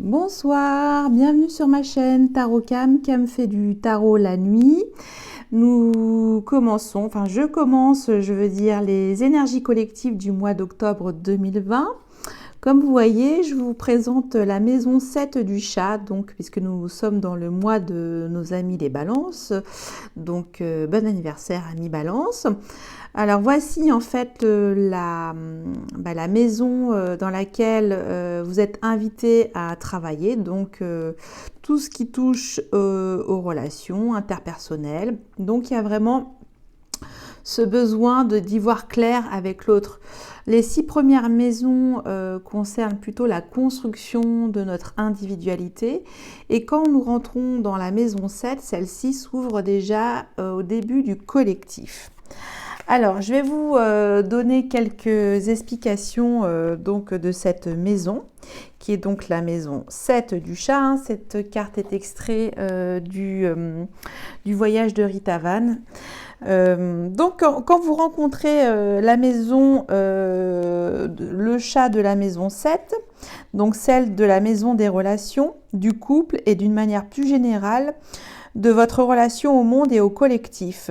Bonsoir, bienvenue sur ma chaîne Tarot Cam. Cam fait du tarot la nuit. Nous commençons, je commence, les énergies collectives du mois d'octobre 2020. Comme vous voyez, je vous présente la maison 7 du chat, donc puisque nous sommes dans le mois de nos amis les balances. Donc bon anniversaire amis balance. Alors voici en fait la maison dans laquelle vous êtes invité à travailler, donc tout ce qui touche aux relations interpersonnelles. Donc il y a vraiment ce besoin d'y voir clair avec l'autre. Les 6 premières maisons concernent plutôt la construction de notre individualité, et quand nous rentrons dans la maison 7, celle-ci s'ouvre déjà au début du collectif. Alors, je vais vous donner quelques explications donc de cette maison, qui est donc la maison 7 du chat. Cette carte est extraite du voyage de Rita Van. Donc, quand vous rencontrez la maison, le chat de la maison 7, donc celle de la maison des relations, du couple et d'une manière plus générale, de votre relation au monde et au collectif.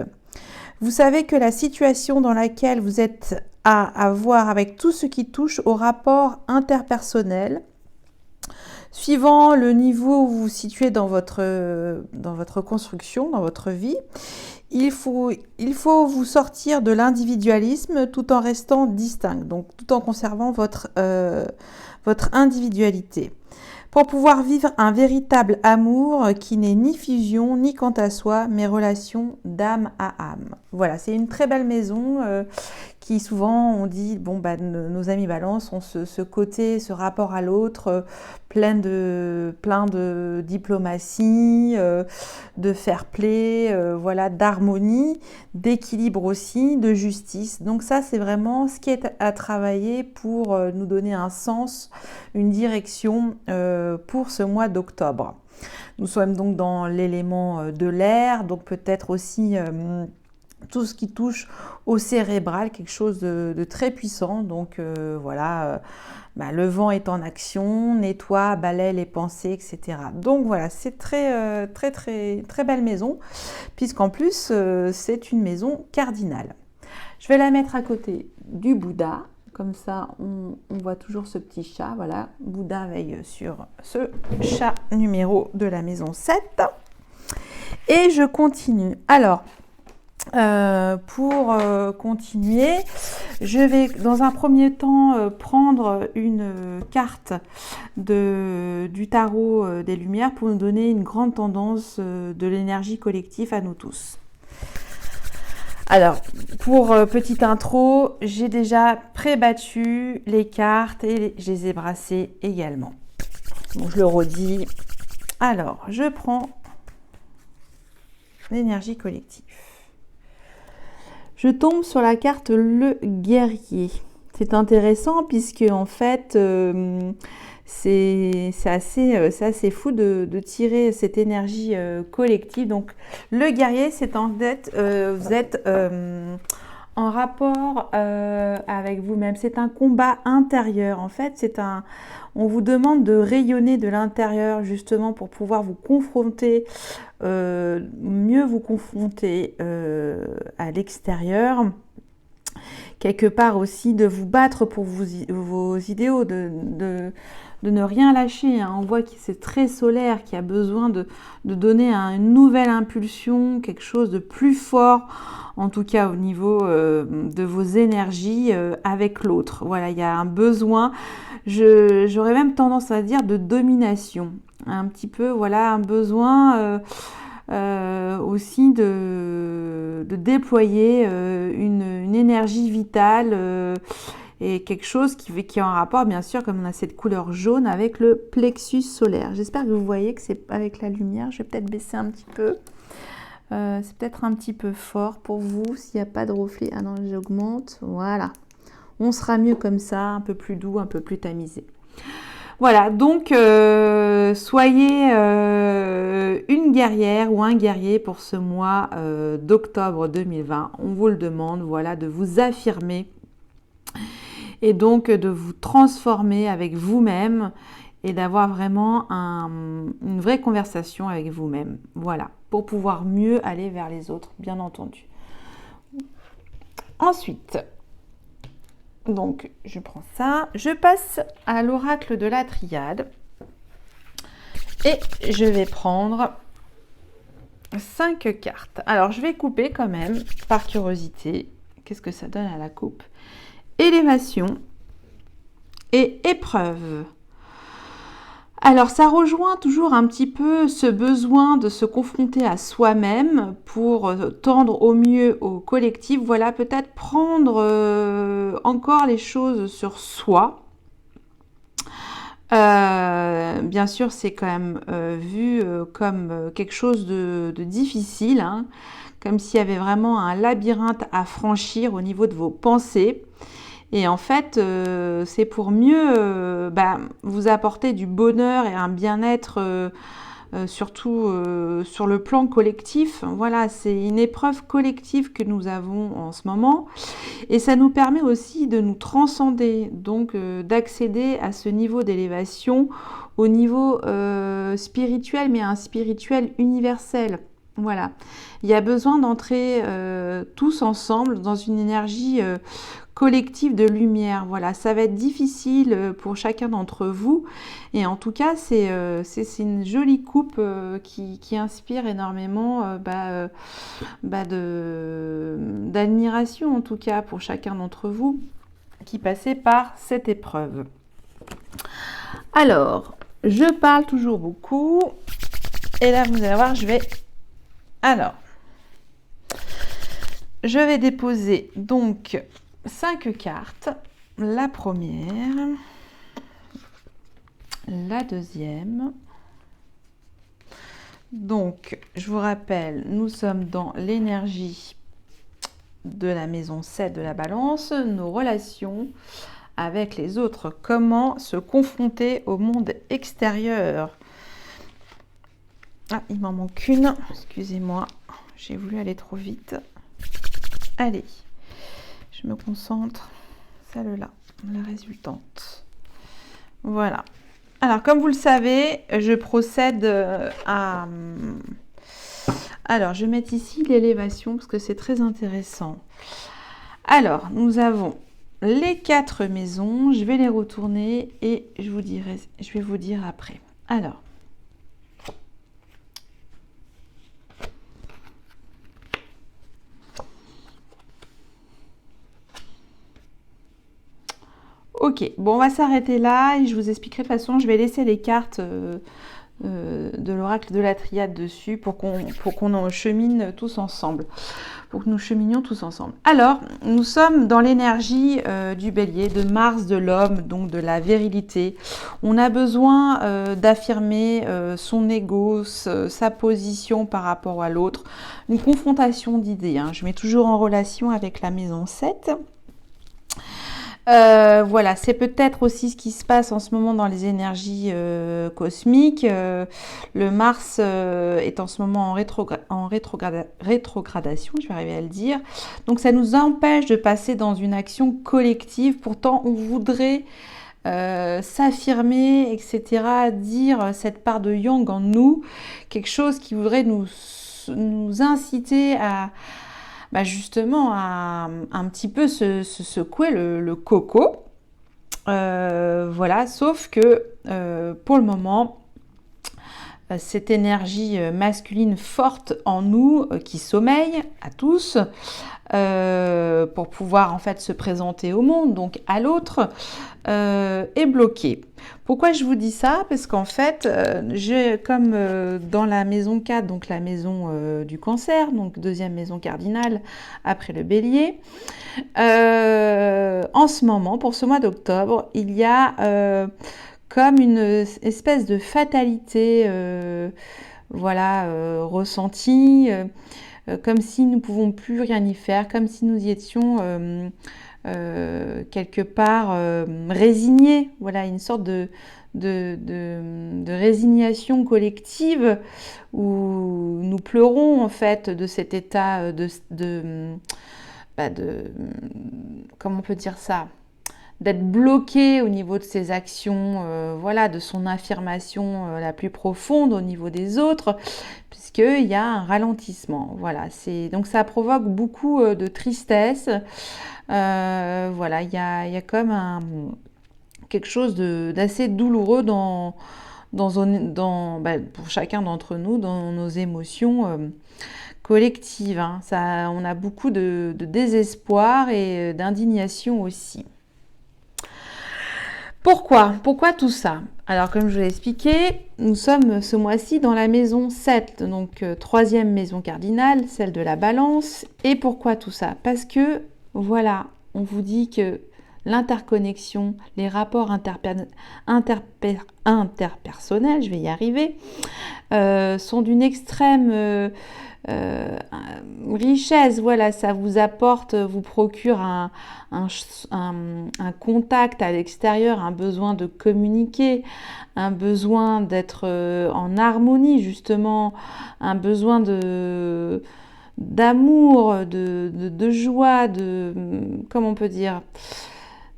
Vous savez que la situation dans laquelle vous êtes à voir avec tout ce qui touche au rapport interpersonnel, suivant le niveau où vous vous situez dans votre construction, dans votre vie, il faut vous sortir de l'individualisme tout en restant distinct, donc tout en conservant votre individualité, pour pouvoir vivre un véritable amour qui n'est ni fusion, ni quant à soi, mais relation d'âme à âme. Voilà, c'est une très belle maison qui souvent on dit, nos amis balance ont ce côté, ce rapport à l'autre, plein de diplomatie, de fair play, d'harmonie, d'équilibre aussi, de justice. Donc ça, c'est vraiment ce qui est à travailler pour nous donner un sens, une direction pour ce mois d'octobre. Nous sommes donc dans l'élément de l'air, donc peut-être aussi tout ce qui touche au cérébral, quelque chose de très puissant. Donc le vent est en action, nettoie, balaie les pensées, etc. Donc voilà, c'est très belle maison, puisqu'en plus c'est une maison cardinale. Je vais la mettre à côté du Bouddha. Comme ça, on voit toujours ce petit chat. Voilà, Bouddha veille sur ce chat numéro de la maison 7. Et je continue. Alors, pour continuer, je vais dans un premier temps prendre une carte du tarot des Lumières pour nous donner une grande tendance de l'énergie collective à nous tous. Alors, pour petite intro, j'ai déjà pré-battu les cartes et je les ai brassées également. Donc, je le redis. Alors, je prends l'énergie collective. Je tombe sur la carte le guerrier. C'est intéressant puisque en fait, c'est assez fou de tirer cette énergie collective. Donc le guerrier, c'est en fait, vous êtes en rapport avec vous-même. C'est un combat intérieur. En fait, on vous demande de rayonner de l'intérieur justement pour pouvoir vous confronter, mieux vous confronter à l'extérieur. Quelque part aussi de vous battre pour vos idéaux, de ne rien lâcher. On voit que c'est très solaire, qu'il y a besoin de donner une nouvelle impulsion, quelque chose de plus fort, en tout cas au niveau de vos énergies avec l'autre. Voilà, il y a un besoin, j'aurais même tendance à dire de domination. Un petit peu, un besoin aussi de déployer une énergie vitale et quelque chose qui est en rapport, bien sûr, comme on a cette couleur jaune, avec le plexus solaire. J'espère que vous voyez que c'est avec la lumière. Je vais peut-être baisser un petit peu. C'est peut-être un petit peu fort pour vous s'il n'y a pas de reflet. Ah non, j'augmente. Voilà. On sera mieux comme ça, un peu plus doux, un peu plus tamisé. Voilà, donc soyez une guerrière ou un guerrier pour ce mois d'octobre 2020. On vous le demande, de vous affirmer et donc de vous transformer avec vous-même et d'avoir vraiment une vraie conversation avec vous-même. Voilà, pour pouvoir mieux aller vers les autres, bien entendu. Ensuite, donc je prends ça, je passe à l'oracle de la triade et je vais prendre 5 cartes. Alors, je vais couper quand même, par curiosité. Qu'est-ce que ça donne à la coupe? Élévation et épreuve. Alors, ça rejoint toujours un petit peu ce besoin de se confronter à soi-même pour tendre au mieux au collectif. Voilà, peut-être prendre encore les choses sur soi. Bien sûr, c'est quand même vu comme quelque chose de difficile, hein, comme s'il y avait vraiment un labyrinthe à franchir au niveau de vos pensées. Et en fait, c'est pour mieux vous apporter du bonheur et un bien-être, surtout sur le plan collectif. Voilà, c'est une épreuve collective que nous avons en ce moment. Et ça nous permet aussi de nous transcender, donc d'accéder à ce niveau d'élévation au niveau spirituel, mais un spirituel universel. Voilà, il y a besoin d'entrer tous ensemble dans une énergie collective de lumière. Voilà, ça va être difficile pour chacun d'entre vous. Et en tout cas, c'est une jolie coupe qui inspire énormément d'admiration, en tout cas, pour chacun d'entre vous qui passez par cette épreuve. Alors, je parle toujours beaucoup. Et là, vous allez voir, je vais déposer donc 5 cartes. La première, la deuxième. Donc, je vous rappelle, nous sommes dans l'énergie de la maison 7 de la balance, nos relations avec les autres, comment se confronter au monde extérieur. Ah, il m'en manque une, excusez-moi, j'ai voulu aller trop vite. Allez, je me concentre, celle-là, la résultante. Voilà. Alors, comme vous le savez, je procède à... Alors, je vais mettre ici l'élévation parce que c'est très intéressant. Alors, nous avons les 4 maisons. Je vais les retourner et je vais vous dire après. Alors, ok, bon, on va s'arrêter là et je vous expliquerai de toute façon, je vais laisser les cartes de l'oracle de la triade dessus pour qu'on en chemine tous ensemble, pour que nous cheminions tous ensemble. Alors, nous sommes dans l'énergie du bélier, de Mars, de l'homme, donc de la virilité. On a besoin d'affirmer son ego, sa position par rapport à l'autre, une confrontation d'idées. Hein. Je mets toujours en relation avec la maison 7. Voilà, c'est peut-être aussi ce qui se passe en ce moment dans les énergies cosmiques. Le Mars est en ce moment en rétrogradation, je vais arriver à le dire. Donc ça nous empêche de passer dans une action collective. Pourtant, on voudrait s'affirmer, etc., dire cette part de yang en nous, quelque chose qui voudrait nous inciter à justement à un petit peu se secouer le coco. Voilà, sauf que pour le moment, cette énergie masculine forte en nous qui sommeille à tous pour pouvoir en fait se présenter au monde, donc à l'autre, est bloquée. Pourquoi je vous dis ça? Parce qu'en fait, comme dans la maison 4, donc la maison du cancer, donc deuxième maison cardinale après le bélier, en ce moment, pour ce mois d'octobre, il y a comme une espèce de fatalité ressentie, comme si nous ne pouvons plus rien y faire, comme si nous y étions quelque part résignés. Voilà, une sorte de résignation collective où nous pleurons en fait de cet état comment on peut dire ça, d'être bloqué au niveau de ses actions, voilà, de son affirmation la plus profonde au niveau des autres, puisqu'il y a un ralentissement. Voilà, donc ça provoque beaucoup de tristesse. Voilà, il y a comme quelque chose d'assez douloureux pour chacun d'entre nous, dans nos émotions collectives. Hein. On a beaucoup de désespoir et d'indignation aussi. Pourquoi tout ça? Alors, comme je l'ai expliqué, nous sommes ce mois-ci dans la maison 7, donc troisième maison cardinale, celle de la Balance. Et pourquoi tout ça? Parce que, voilà, on vous dit que l'interconnexion, les rapports interpersonnels, je vais y arriver, sont d'une extrême richesse. Voilà, ça vous apporte, vous procure un contact à l'extérieur, un besoin de communiquer, un besoin d'être en harmonie justement, un besoin d'amour, de joie, comment on peut dire,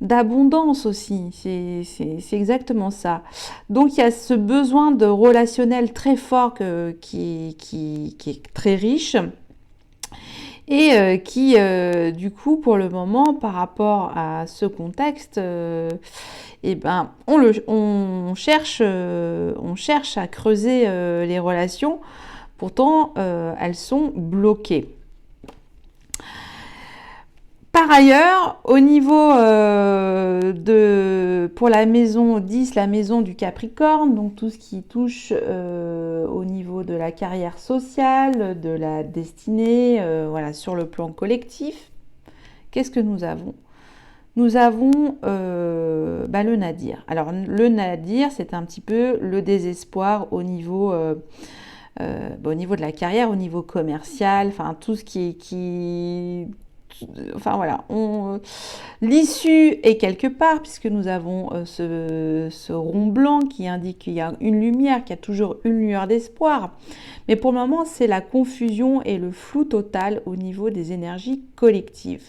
d'abondance aussi, c'est exactement ça. Donc il y a ce besoin de relationnel très fort qui est très riche et qui du coup pour le moment par rapport à ce contexte on cherche à creuser les relations, pourtant elles sont bloquées. Par ailleurs, au niveau pour la maison 10, la maison du Capricorne, donc tout ce qui touche au niveau de la carrière sociale, de la destinée, voilà, sur le plan collectif, qu'est-ce que nous avons? Nous avons le nadir. Alors le nadir, c'est un petit peu le désespoir au niveau de la carrière, au niveau commercial, enfin tout ce enfin voilà, l'issue est quelque part puisque nous avons ce rond blanc qui indique qu'il y a une lumière, qu'il y a toujours une lueur d'espoir. Mais pour le moment, c'est la confusion et le flou total au niveau des énergies collectives.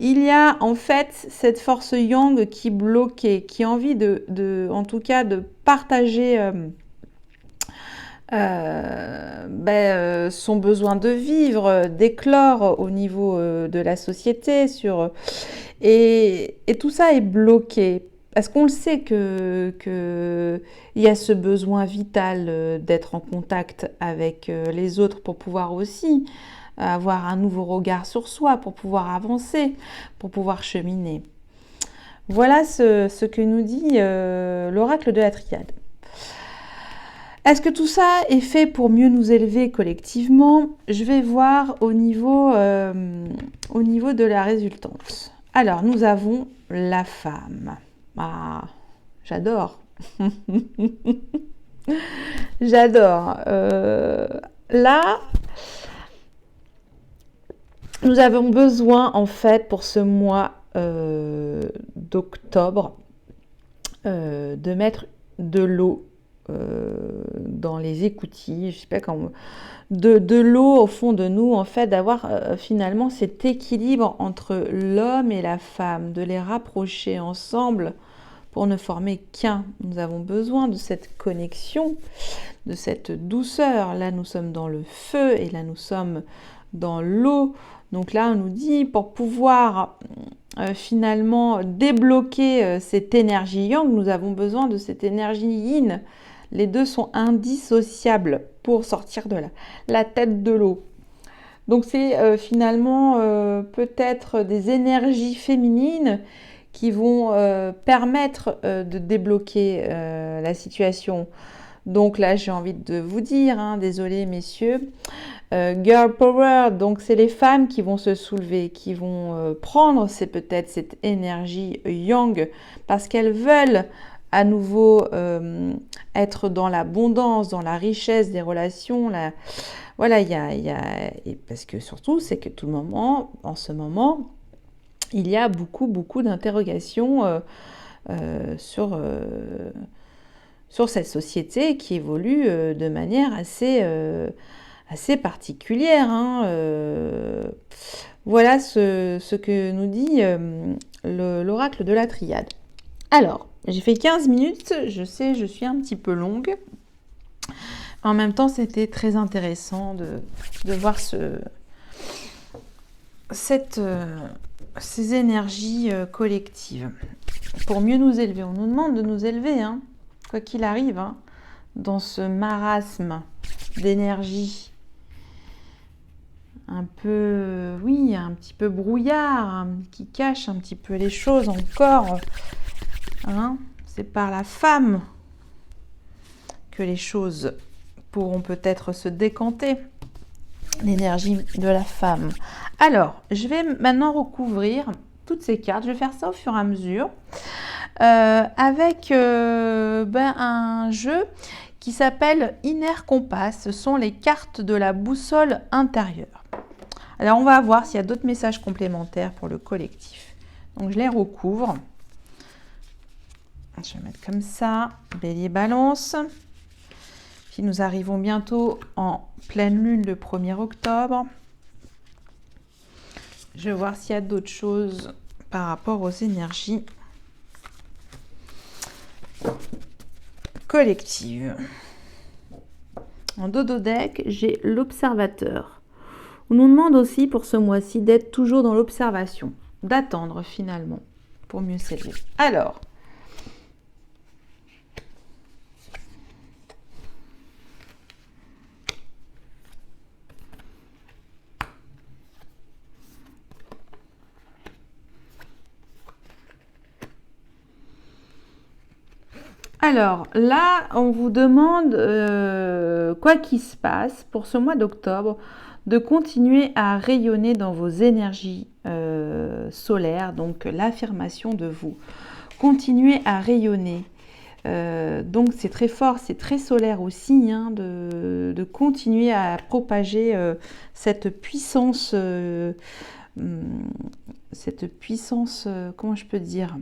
Il y a en fait cette force yang qui bloquait, qui a envie en tout cas de partager son besoin de vivre, d'éclore au niveau de la société et tout ça est bloqué parce qu'on le sait que il y a ce besoin vital d'être en contact avec les autres pour pouvoir aussi avoir un nouveau regard sur soi, pour pouvoir avancer, pour pouvoir cheminer. Voilà ce que nous dit l'oracle de la Triade. Est-ce que tout ça est fait pour mieux nous élever collectivement? Je vais voir au niveau de la résultante. Alors, nous avons la femme. Ah, j'adore. J'adore. Là, nous avons besoin, en fait, pour ce mois d'octobre, de mettre de l'eau dans les écoutilles, je sais pas comment, de l'eau au fond de nous, en fait, d'avoir finalement cet équilibre entre l'homme et la femme, de les rapprocher ensemble pour ne former qu'un. Nous avons besoin de cette connexion, de cette douceur. Là, nous sommes dans le feu et là, nous sommes dans l'eau. Donc là, on nous dit, pour pouvoir finalement débloquer cette énergie yang, nous avons besoin de cette énergie yin. Les deux sont indissociables pour sortir de la tête de l'eau. Donc c'est finalement peut-être des énergies féminines qui vont permettre de débloquer la situation. Donc là, j'ai envie de vous dire, hein, désolé messieurs, girl power, donc c'est les femmes qui vont se soulever, qui vont prendre peut-être cette énergie yang parce qu'elles veulent à nouveau être dans l'abondance, dans la richesse des relations. Voilà, parce que surtout, c'est que en ce moment, il y a beaucoup d'interrogations sur cette société qui évolue de manière assez particulière. Hein, Voilà ce que nous dit l'oracle de la triade. Alors, j'ai fait 15 minutes, je sais, je suis un petit peu longue. En même temps, c'était très intéressant de voir ces énergies collectives. Pour mieux nous élever, on nous demande de nous élever, hein, quoi qu'il arrive, hein, dans ce marasme d'énergie un peu, oui, un petit peu brouillard, hein, qui cache un petit peu les choses encore. Hein. C'est par la femme que les choses pourront peut-être se décanter, l'énergie de la femme. Alors, je vais maintenant recouvrir toutes ces cartes. Je vais faire ça au fur et à mesure avec un jeu qui s'appelle Inner Compass. Ce sont les cartes de la boussole intérieure. Alors, on va voir s'il y a d'autres messages complémentaires pour le collectif. Donc, je les recouvre. Je vais mettre comme ça. Bélier, Balance. Puis, nous arrivons bientôt en pleine lune le 1er octobre. Je vais voir s'il y a d'autres choses par rapport aux énergies collectives. En dodo deck, j'ai l'observateur. On nous demande aussi pour ce mois-ci d'être toujours dans l'observation, d'attendre finalement pour mieux s'élever. Alors, là, on vous demande, quoi qu'il se passe pour ce mois d'octobre, de continuer à rayonner dans vos énergies solaires, donc l'affirmation de vous. Continuez à rayonner. Donc c'est très fort, c'est très solaire aussi, hein, de continuer à propager cette puissance, comment je peux dire,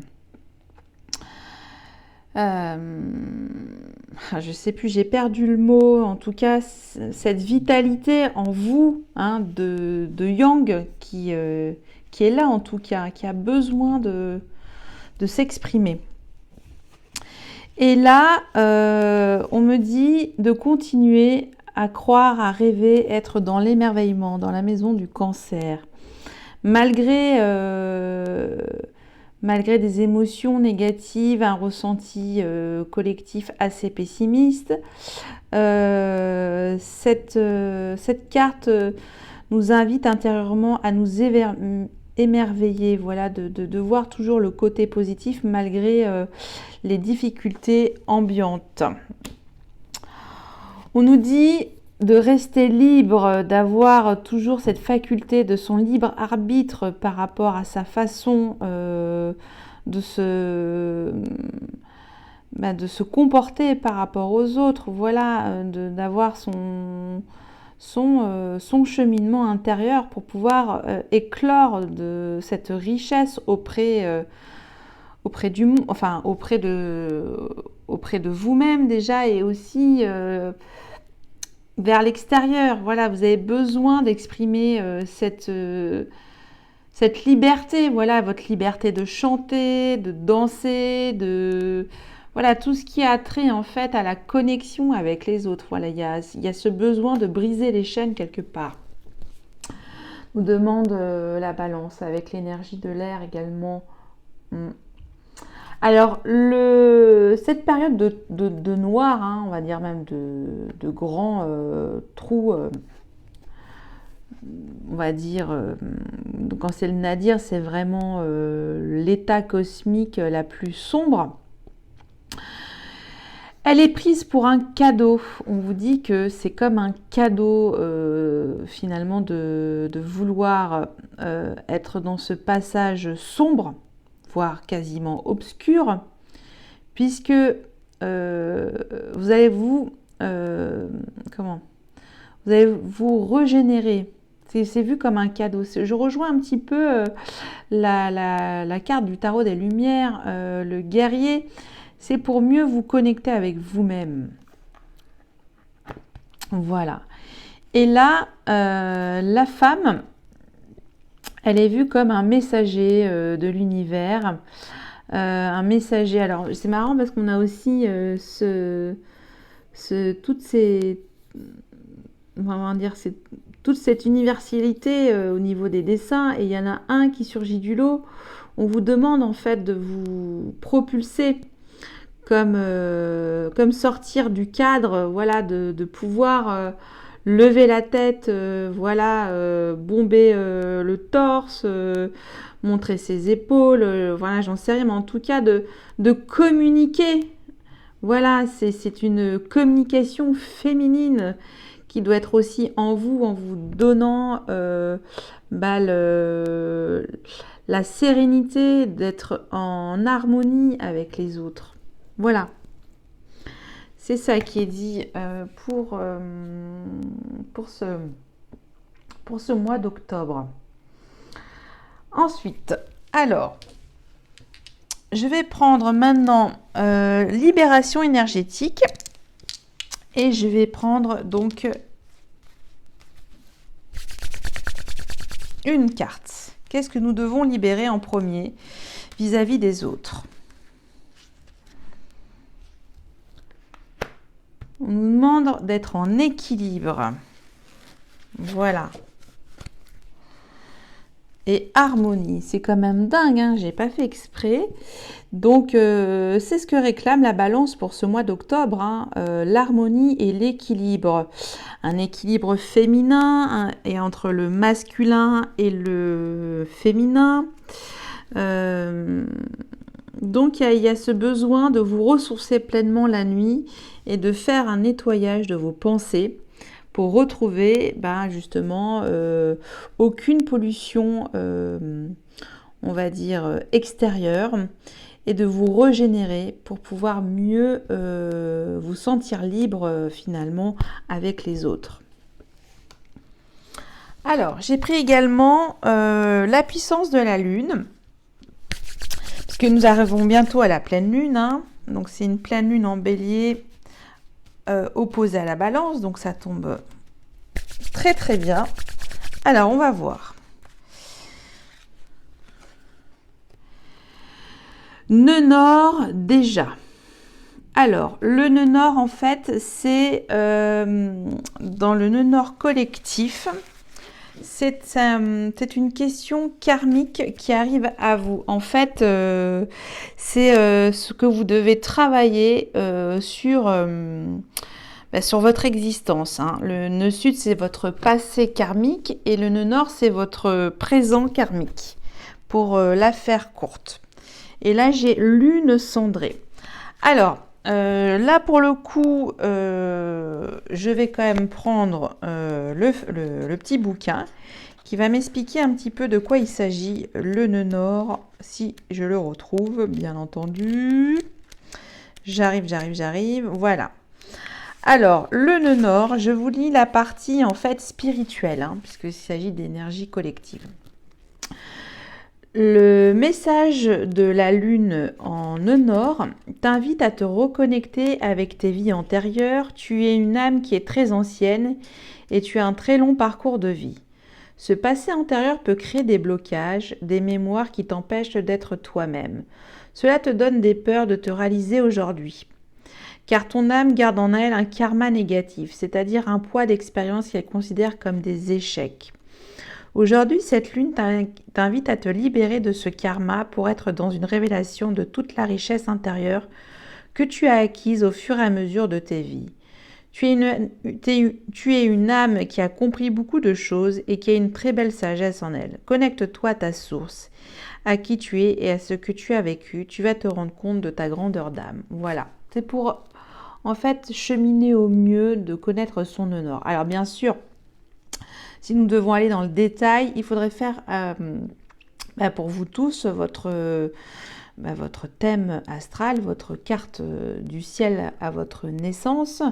je sais plus, j'ai perdu le mot, en tout cas cette vitalité en vous, hein, de yang qui est là en tout cas, qui a besoin de s'exprimer. Et là, on me dit de continuer à croire, à rêver, être dans l'émerveillement, dans la maison du Cancer. Malgré des émotions négatives, un ressenti collectif assez pessimiste, cette carte nous invite intérieurement à nous émerveiller, voilà, de voir toujours le côté positif malgré les difficultés ambiantes. On nous dit de rester libre, d'avoir toujours cette faculté de son libre arbitre par rapport à sa façon de se comporter par rapport aux autres, voilà, d'avoir son cheminement intérieur pour pouvoir éclore de cette richesse auprès de vous-même déjà, et aussi vers l'extérieur. Voilà, vous avez besoin d'exprimer cette liberté, voilà, votre liberté de chanter, de danser, voilà, tout ce qui a trait en fait à la connexion avec les autres. Voilà, il y a ce besoin de briser les chaînes quelque part. On demande la Balance avec l'énergie de l'air également. Alors, cette période de noir, hein, on va dire même de grands trous, on va dire, quand c'est le nadir, c'est vraiment l'état cosmique la plus sombre. Elle est prise pour un cadeau. On vous dit que c'est comme un cadeau finalement de vouloir être dans ce passage sombre, voire quasiment obscur, puisque vous allez vous régénérer. C'est vu comme un cadeau. Je rejoins un petit peu la carte du tarot des Lumières, le guerrier. C'est pour mieux vous connecter avec vous-même. Voilà. Et là, la femme, elle est vue comme un messager de l'univers. Un messager. Alors, c'est marrant parce qu'on a aussi toutes ces, comment dire, toute cette universalité au niveau des dessins. Et il y en a un qui surgit du lot. On vous demande en fait de vous propulser comme sortir du cadre, voilà, de pouvoir lever la tête, voilà, bomber le torse, montrer ses épaules, voilà, j'en sais rien, mais en tout cas de communiquer. Voilà, c'est une communication féminine qui doit être aussi en vous donnant la sérénité d'être en harmonie avec les autres. Voilà, c'est ça qui est dit pour ce mois d'octobre. Ensuite, alors, je vais prendre maintenant libération énergétique et je vais prendre donc une carte. Qu'est-ce que nous devons libérer en premier vis-à-vis des autres? On nous demande d'être en équilibre. Voilà. Et harmonie, c'est quand même dingue, hein, j'ai pas fait exprès. Donc, c'est ce que réclame la balance pour ce mois d'octobre, hein, l'harmonie et l'équilibre. Un équilibre féminin et entre le masculin et le féminin. Donc, il y a ce besoin de vous ressourcer pleinement la nuit et de faire un nettoyage de vos pensées pour retrouver justement aucune pollution, on va dire, extérieure, et de vous régénérer pour pouvoir mieux vous sentir libre finalement avec les autres. Alors, j'ai pris également la puissance de la lune, parce que nous arrivons bientôt à la pleine lune, hein. Donc c'est une pleine lune en bélier opposée à la balance, donc ça tombe très très bien. Alors on va voir. Nœud nord déjà. Alors le nœud nord en fait c'est dans le nœud nord collectif. C'est une question karmique qui arrive à vous. En fait, c'est ce que vous devez travailler sur votre existence, hein. Le nœud sud, c'est votre passé karmique et le nœud nord, c'est votre présent karmique, pour la faire courte. Et là, j'ai lune cendrée. Alors, là, pour le coup, je vais quand même prendre le petit bouquin qui va m'expliquer un petit peu de quoi il s'agit, le nœud nord, si je le retrouve, bien entendu. J'arrive, voilà. Alors, le nœud nord, je vous lis la partie en fait spirituelle, hein, puisqu'il s'agit d'énergie collective. Le message de la lune en nœud nord t'invite à te reconnecter avec tes vies antérieures. Tu es une âme qui est très ancienne et tu as un très long parcours de vie. Ce passé antérieur peut créer des blocages, des mémoires qui t'empêchent d'être toi-même. Cela te donne des peurs de te réaliser aujourd'hui. Car ton âme garde en elle un karma négatif, c'est-à-dire un poids d'expériences qu'elle considère comme des échecs. Aujourd'hui, cette lune t'invite à te libérer de ce karma pour être dans une révélation de toute la richesse intérieure que tu as acquise au fur et à mesure de tes vies. Tu es une âme qui a compris beaucoup de choses et qui a une très belle sagesse en elle. Connecte-toi à ta source, à qui tu es et à ce que tu as vécu. Tu vas te rendre compte de ta grandeur d'âme. Voilà, c'est pour en fait cheminer au mieux de connaître son nœud nord. Alors bien sûr, si nous devons aller dans le détail, il faudrait faire pour vous tous votre thème astral, votre carte du ciel à votre naissance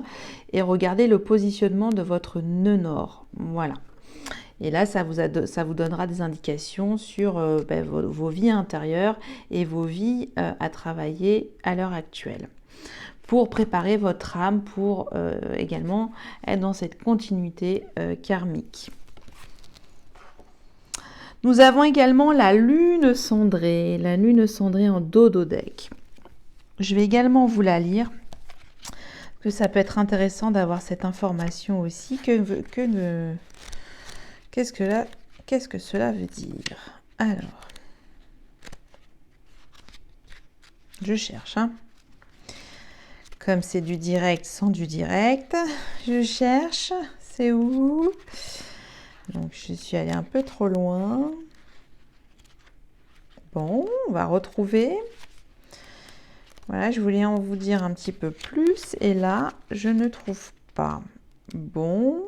et regarder le positionnement de votre nœud nord. Voilà. Et là, ça vous donnera des indications sur vos vies intérieures et vos vies à travailler à l'heure actuelle, pour préparer votre âme pour également être dans cette continuité karmique. Nous avons également la lune cendrée en dodo deck. Je vais également vous la lire, parce que ça peut être intéressant d'avoir cette information aussi. Qu'est-ce que cela veut dire? Alors, je cherche, hein. Comme c'est du direct sans du direct, je cherche. C'est où? Donc, je suis allée un peu trop loin. Bon, on va retrouver. Voilà, je voulais en vous dire un petit peu plus. Et là, je ne trouve pas. Bon.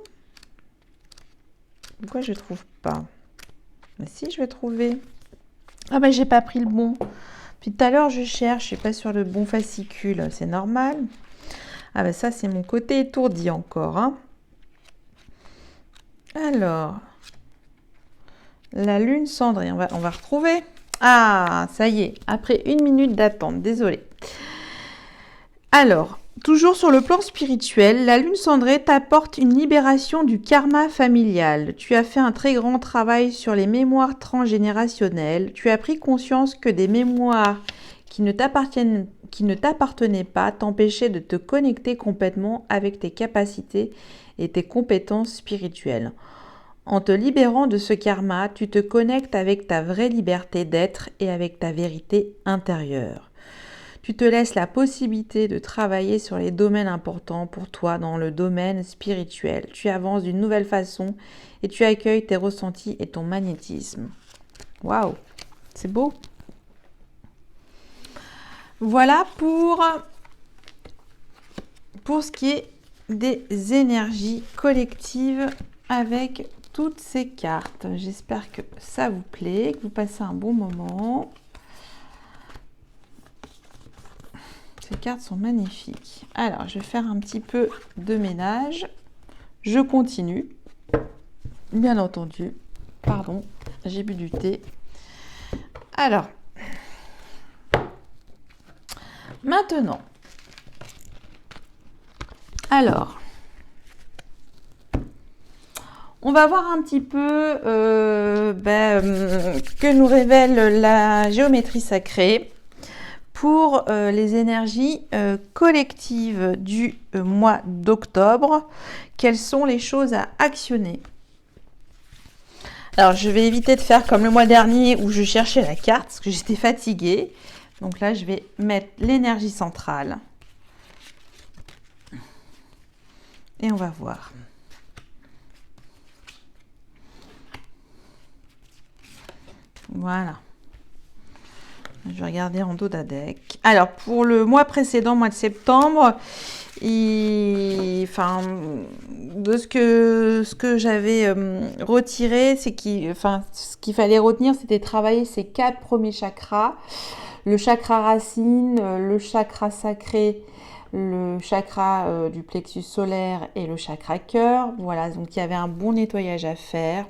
Pourquoi je ne trouve pas? Mais si, je vais trouver. Ah ben, j'ai pas pris le bon. Puis tout à l'heure, je cherche. Je suis pas sur le bon fascicule. C'est normal. Ah ben ça, c'est mon côté étourdi encore, hein. Alors, la lune cendrée, on va retrouver. Ah, ça y est, après 1 minute d'attente, désolée. Alors, toujours sur le plan spirituel, la lune cendrée t'apporte une libération du karma familial. Tu as fait un très grand travail sur les mémoires transgénérationnelles. Tu as pris conscience que des mémoires qui ne t'appartenaient pas t'empêchaient de te connecter complètement avec tes capacités et tes compétences spirituelles. En te libérant de ce karma, tu te connectes avec ta vraie liberté d'être et avec ta vérité intérieure. Tu te laisses la possibilité de travailler sur les domaines importants pour toi dans le domaine spirituel. Tu avances d'une nouvelle façon et tu accueilles tes ressentis et ton magnétisme. Waouh, c'est beau. Voilà pour ce qui est des énergies collectives avec toutes ces cartes. J'espère que ça vous plaît, que vous passez un bon moment. Ces cartes sont magnifiques. Alors, je vais faire un petit peu de ménage. Je continue. Bien entendu. Pardon, j'ai bu du thé. Alors, maintenant. Alors, on va voir un petit peu que nous révèle la géométrie sacrée pour les énergies collectives du mois d'octobre. Quelles sont les choses à actionner? Alors, je vais éviter de faire comme le mois dernier où je cherchais la carte parce que j'étais fatiguée. Donc là, je vais mettre l'énergie centrale. Et on va voir. Voilà. Je vais regarder en dos d'adec. Alors, pour le mois précédent, mois de septembre, de ce que j'avais retiré, c'est ce qu'il fallait retenir, c'était travailler ces 4 premiers chakras. Le chakra racine, le chakra sacré, le chakra du plexus solaire et le chakra cœur. Voilà, donc il y avait un bon nettoyage à faire.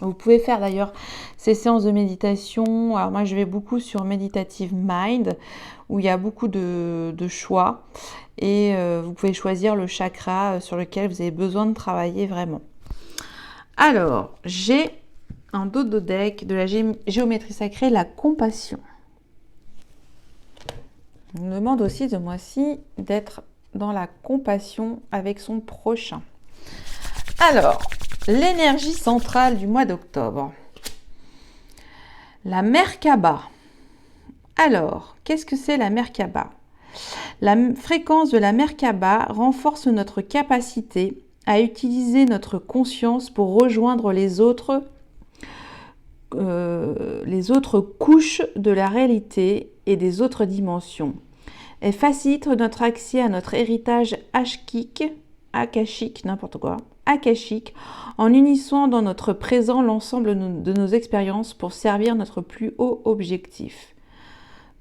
Vous pouvez faire d'ailleurs ces séances de méditation. Alors moi, je vais beaucoup sur Meditative Mind, où il y a beaucoup de choix. Et vous pouvez choisir le chakra sur lequel vous avez besoin de travailler vraiment. Alors, j'ai un dodo deck de la géométrie sacrée, la compassion. On me demande aussi ce mois-ci d'être dans la compassion avec son prochain. Alors, l'énergie centrale du mois d'octobre. La Merkaba. Alors, qu'est-ce que c'est la Merkaba? La fréquence de la Merkaba renforce notre capacité à utiliser notre conscience pour rejoindre les autres couches de la réalité et des autres dimensions. Elle facilite notre accès à notre héritage akashique, en unissant dans notre présent l'ensemble de nos expériences pour servir notre plus haut objectif.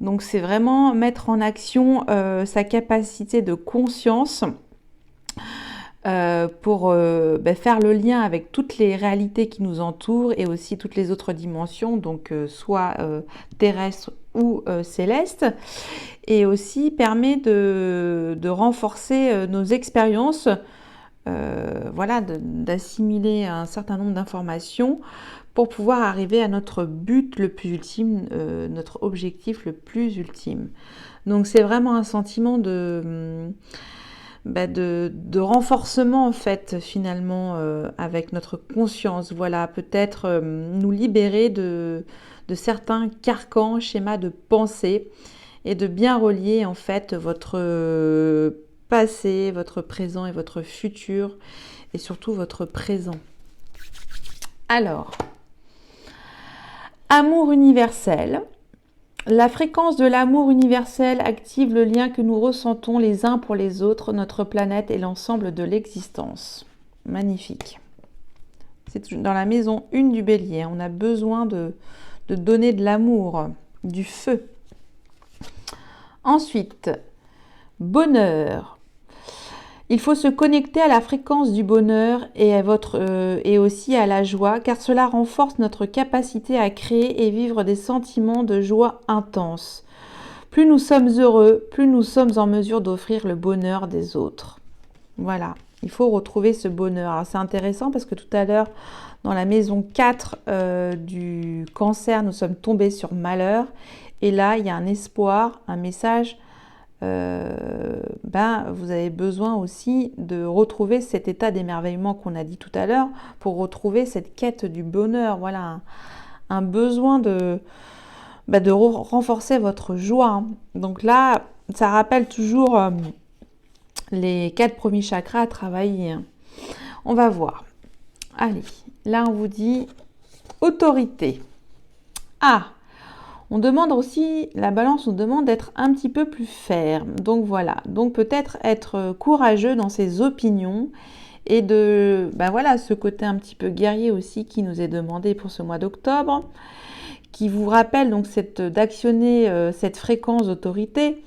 Donc c'est vraiment mettre en action sa capacité de conscience pour faire le lien avec toutes les réalités qui nous entourent et aussi toutes les autres dimensions, donc soit terrestres ou célestes, et aussi permet de renforcer nos expériences voilà, d'assimiler un certain nombre d'informations pour pouvoir arriver à notre but le plus ultime, notre objectif le plus ultime. Donc c'est vraiment un sentiment de renforcement en fait finalement avec notre conscience. Voilà, peut-être nous libérer de certains carcans, schémas de pensée et de bien relier en fait votre passé, votre présent et votre futur et surtout votre présent. Alors, amour universel. La fréquence de l'amour universel active le lien que nous ressentons les uns pour les autres, notre planète et l'ensemble de l'existence. Magnifique. C'est dans la maison 1 du Bélier. On a besoin de donner de l'amour, du feu. Ensuite, bonheur. Il faut se connecter à la fréquence du bonheur et aussi à la joie, car cela renforce notre capacité à créer et vivre des sentiments de joie intenses. Plus nous sommes heureux, plus nous sommes en mesure d'offrir le bonheur des autres. Voilà, il faut retrouver ce bonheur. Alors c'est intéressant parce que tout à l'heure, dans la maison 4 du cancer, nous sommes tombés sur malheur. Et là, il y a un espoir, un message. Vous avez besoin aussi de retrouver cet état d'émerveillement qu'on a dit tout à l'heure pour retrouver cette quête du bonheur. Voilà, un besoin de renforcer votre joie. Donc là, ça rappelle toujours les 4 premiers chakras à travailler. On va voir. Allez, là on vous dit autorité. On demande aussi, la balance nous demande d'être un petit peu plus ferme. Donc voilà, donc peut-être être courageux dans ses opinions et de, ce côté un petit peu guerrier aussi qui nous est demandé pour ce mois d'octobre, qui vous rappelle donc d'actionner cette fréquence d'autorité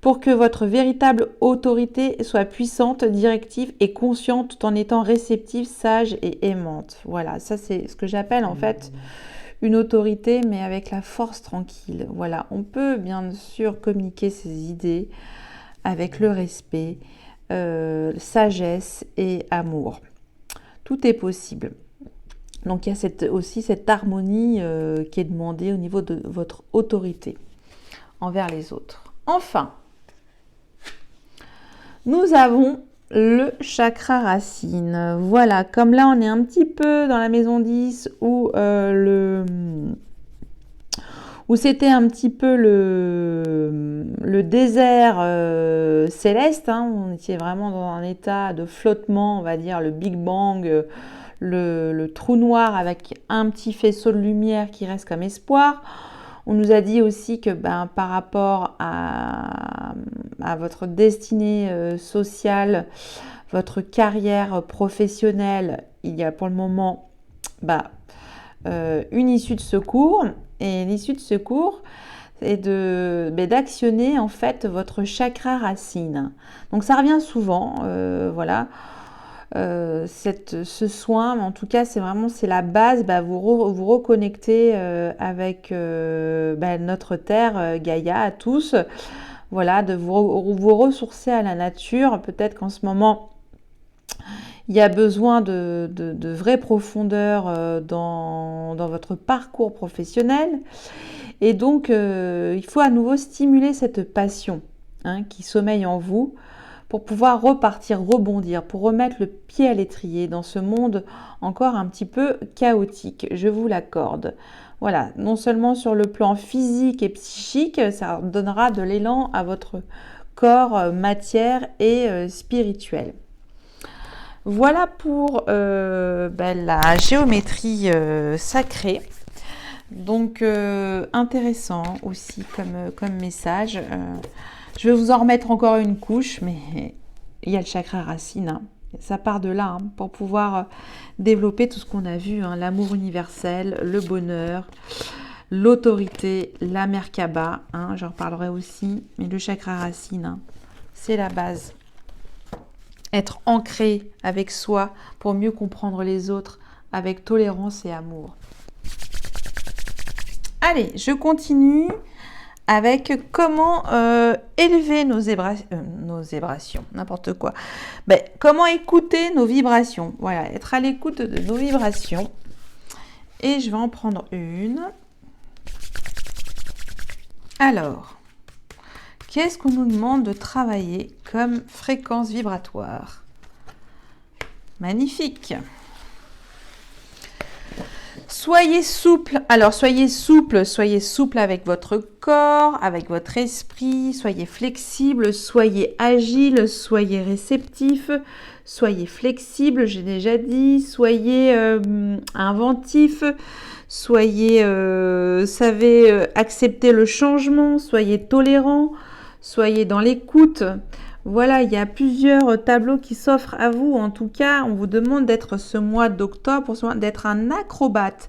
pour que votre véritable autorité soit puissante, directive et consciente tout en étant réceptive, sage et aimante. Voilà, ça c'est ce que j'appelle en fait une autorité, mais avec la force tranquille. Voilà, on peut bien sûr communiquer ses idées avec le respect, sagesse et amour. Tout est possible. Donc il y a aussi cette harmonie qui est demandée au niveau de votre autorité envers les autres. Enfin, nous avons le chakra racine. Voilà, comme là on est un petit peu dans la maison 10 où c'était un petit peu le désert céleste. On était vraiment dans un état de flottement, on va dire le Big Bang, le trou noir avec un petit faisceau de lumière qui reste comme espoir. On nous a dit aussi que par rapport à votre destinée sociale, votre carrière professionnelle, il y a pour le moment une issue de secours. Et l'issue de secours, c'est d'actionner en fait votre chakra racine. Donc ça revient souvent, voilà. Ce soin, en tout cas c'est la base, vous reconnectez avec notre terre, Gaïa, à tous, voilà, de vous ressourcer à la nature. Peut-être qu'en ce moment il y a besoin de vraies profondeurs dans votre parcours professionnel, et donc il faut à nouveau stimuler cette passion qui sommeille en vous, pour pouvoir repartir, rebondir, pour remettre le pied à l'étrier dans ce monde encore un petit peu chaotique, je vous l'accorde. Voilà, non seulement sur le plan physique et psychique, ça donnera de l'élan à votre corps, matière et spirituel. Voilà pour la géométrie sacrée. Donc intéressant aussi comme message. Je vais vous en remettre encore une couche, mais il y a le chakra racine. Ça part de là pour pouvoir développer tout ce qu'on a vu, l'amour universel, le bonheur, l'autorité, la Merkaba. J'en reparlerai aussi, mais le chakra racine, c'est la base. Être ancré avec soi pour mieux comprendre les autres avec tolérance et amour. Allez, je continue avec comment élever nos vibrations, n'importe quoi. Ben, comment écouter nos vibrations. Voilà, être à l'écoute de nos vibrations. Et je vais en prendre une. Alors, qu'est-ce qu'on nous demande de travailler comme fréquence vibratoire? Magnifique. Soyez souple. Alors, soyez souple avec votre corps, avec votre esprit. Soyez flexible, soyez agile, soyez réceptif, soyez flexible, j'ai déjà dit. Soyez inventif, soyez, savez accepter le changement, soyez tolérant, soyez dans l'écoute. Voilà, il y a plusieurs tableaux qui s'offrent à vous. En tout cas, on vous demande d'être ce mois d'octobre, d'être un acrobate.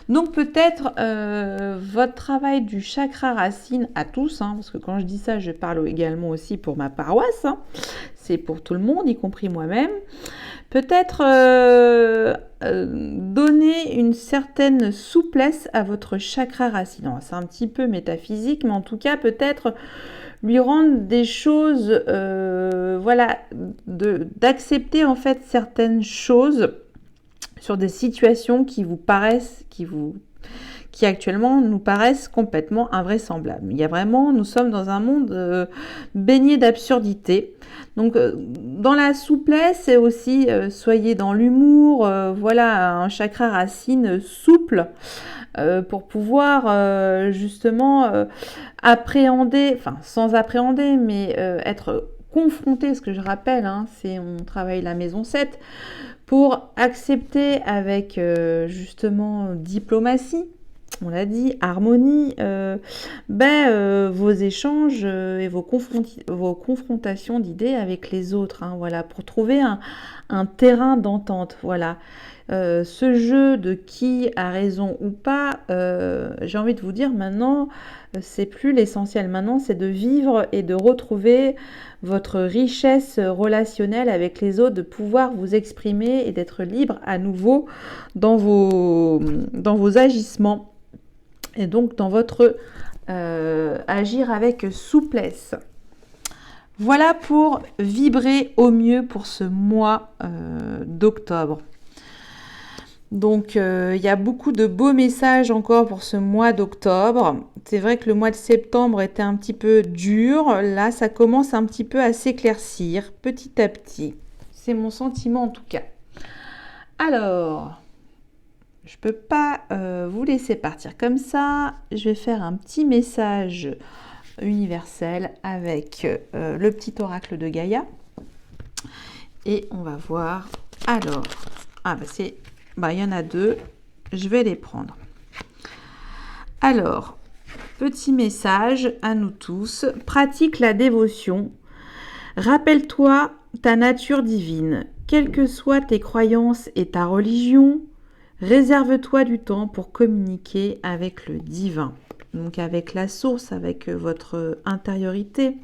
Donc peut-être votre travail du chakra racine à tous, hein, parce que quand je dis ça, je parle également aussi pour ma paroisse. Hein, c'est pour tout le monde, y compris moi-même. Peut-être donner une certaine souplesse à votre chakra racine. C'est un petit peu métaphysique, mais en tout cas, peut-être lui rendre des choses, voilà, d'accepter en fait certaines choses sur des situations qui vous paraissent, qui actuellement nous paraissent complètement invraisemblables. Il y a vraiment, nous sommes dans un monde baigné d'absurdité. Donc, dans la souplesse, et aussi, soyez dans l'humour, voilà, un chakra racine souple, pour pouvoir justement appréhender, enfin sans appréhender, mais être confronté, ce que je rappelle, hein, c'est on travaille la maison 7, pour accepter avec justement diplomatie, on l'a dit, harmonie, vos échanges et vos confrontations d'idées avec les autres, hein, voilà, pour trouver un terrain d'entente, voilà. Ce jeu de qui a raison ou pas, j'ai envie de vous dire maintenant, c'est plus l'essentiel. Maintenant, c'est de vivre et de retrouver votre richesse relationnelle avec les autres, de pouvoir vous exprimer et d'être libre à nouveau dans vos agissements et donc dans votre agir avec souplesse. Voilà pour vibrer au mieux pour ce mois d'octobre. Donc, il y a beaucoup de beaux messages encore pour ce mois d'octobre. C'est vrai que le mois de septembre était un petit peu dur. Là, ça commence un petit peu à s'éclaircir petit à petit. C'est mon sentiment en tout cas. Alors, je ne peux pas vous laisser partir comme ça. Je vais faire un petit message universel avec le petit oracle de Gaïa. Et on va voir. Alors, il y en a deux, je vais les prendre. Alors, petit message à nous tous, pratique la dévotion, rappelle-toi ta nature divine, quelles que soient tes croyances et ta religion, réserve-toi du temps pour communiquer avec le divin, donc avec la source, avec votre intériorité.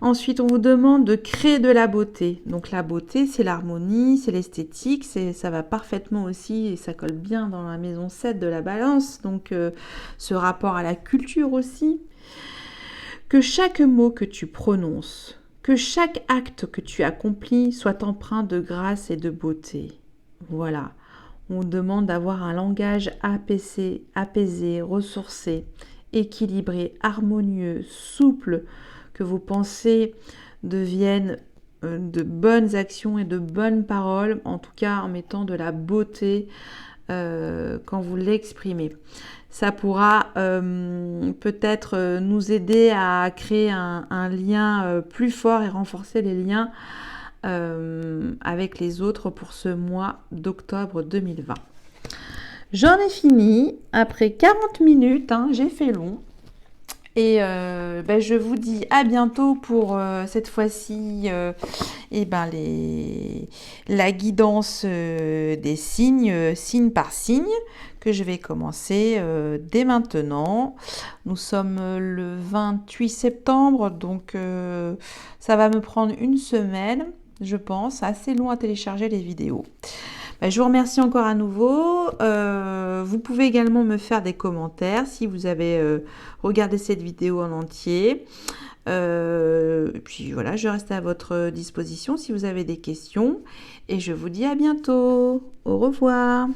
Ensuite, on vous demande de créer de la beauté. Donc la beauté, c'est l'harmonie, c'est l'esthétique, ça va parfaitement aussi et ça colle bien dans la maison 7 de la balance. Donc ce rapport à la culture aussi. Que chaque mot que tu prononces, que chaque acte que tu accomplis soit empreint de grâce et de beauté. Voilà. On vous demande d'avoir un langage apaisé, ressourcé, équilibré, harmonieux, souple, que vos pensées deviennent de bonnes actions et de bonnes paroles, en tout cas en mettant de la beauté quand vous l'exprimez. Ça pourra peut-être nous aider à créer un lien plus fort et renforcer les liens avec les autres pour ce mois d'octobre 2020. J'en ai fini après 40 minutes, hein, j'ai fait long. Et je vous dis à bientôt pour cette fois-ci la guidance des signes, signe par signe, que je vais commencer dès maintenant. Nous sommes le 28 septembre, donc ça va me prendre une semaine, je pense, assez long à télécharger les vidéos. Je vous remercie encore à nouveau. Vous pouvez également me faire des commentaires si vous avez regardé cette vidéo en entier. Et puis voilà, je reste à votre disposition si vous avez des questions. Et je vous dis à bientôt. Au revoir.